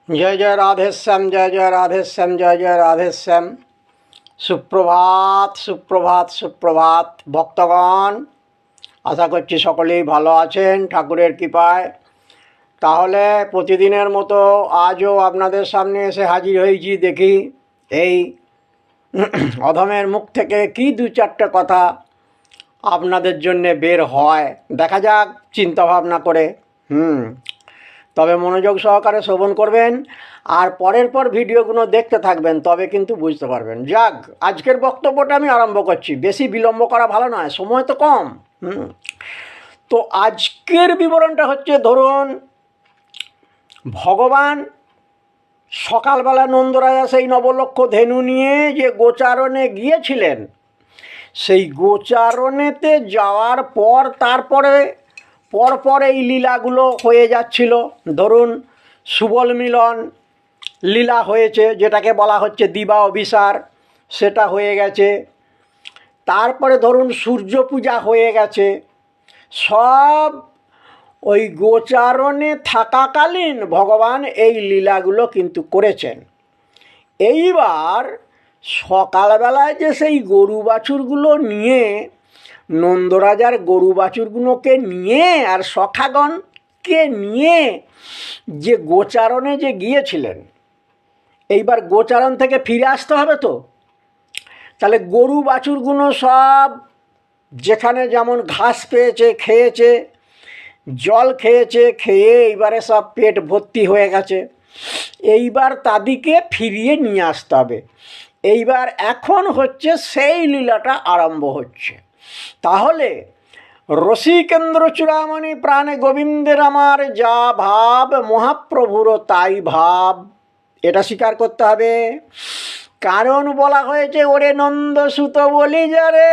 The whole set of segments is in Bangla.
जय जय राधेश्याम, जय जय राधेश्याम, जय जय राधेश्याम। সুপ্রভাত সুপ্রভাত সুপ্রভাত ভক্তগণ, আশা করছি সকলেই ভালো আছেন ঠাকুরের কৃপায়। তাহলে প্রতিদিনের মতো আজও আপনাদের সামনে এসে হাজির হয়েছি। দেখি এই অধমের মুখ থেকে কি দু চারটে কথা আপনাদের জন্যে বের হয়, দেখা যাক চিন্তা ভাবনা করে। তবে মনোযোগ সহকারে শ্রবণ করবেন আর পরের পর ভিডিওগুলো দেখতে থাকবেন, তবে কিন্তু বুঝতে পারবেন। যাক, আজকের বক্তব্যটা আমি আরম্ভ করছি। বেশি বিলম্ব করা ভালো নয়, সময় তো কম। তো আজকের বিবরণটা হচ্ছে, ধরুন ভগবান সকালবেলা নন্দরাজা সেই নবলক্ষ ধেনু নিয়ে যে গোচারণে গিয়েছিলেন, সেই গোচারণেতে যাওয়ার পর তারপরে পরপর এই লীলাগুলো হয়ে যাচ্ছিল। ধরুন সুবল মিলন লীলা হয়েছে, যেটাকে বলা হচ্ছে দিবা অভিসার, সেটা হয়ে গেছে। তারপরে ধরুন সূর্য পূজা হয়ে গেছে। সব ওই গোচারণে থাকাকালীন ভগবান এই লীলাগুলো কিন্তু করেছেন। এইবার সকালবেলায় যে সেই গরু বাছুরগুলো নিয়ে, নন্দরাজার গরু বাছুরগুলোকে নিয়ে আর সখাগণকে নিয়ে যে গোচারণে যে গিয়েছিলেন, এইবার গোচারণ থেকে ফিরে আসতে হবে। তো তাহলে গরু বাছুরগুলো সব যেখানে যেমন ঘাস পেয়েছে, খেয়েছে, জল খেয়েছে, খেয়ে এইবারে সব পেট ভর্তি হয়ে গেছে। এইবার তাদেরকে ফিরিয়ে নিয়ে আসতে হবে। এইবার এখন হচ্ছে সেই লীলাটা আরম্ভ হচ্ছে। তাহলে রসিকেন্দ্র চূড়ামণি প্রাণে গোবিন্দের আমার যা ভাব, মহাপ্রভুরও তাই ভাব, এটা স্বীকার করতে হবে। কারণ বলা হয়েছে, ওরে নন্দসুত বলি যারে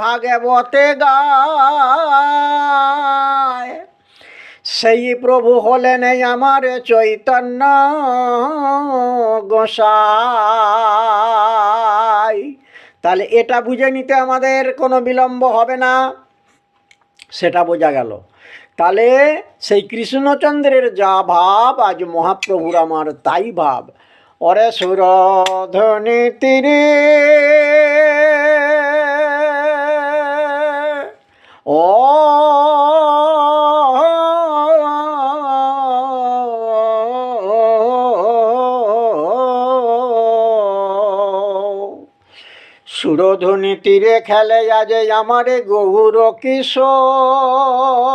ভাগবতে গায়, সেই প্রভু হলেন আমার চৈতন্য গোসাই। তাহলে এটা বুঝে নিতে আমাদের কোনো বিলম্ব হবে না, সেটা বোঝা গেল। তাহলে সেই কৃষ্ণচন্দ্রের যা ভাব, আজ মহাপ্রভুর আমার তাই ভাব। ওরে সুরধ্বনি তীরে ও সুরধ্বনি তীরে খেলে আজ আমারে গৌর কিশোর,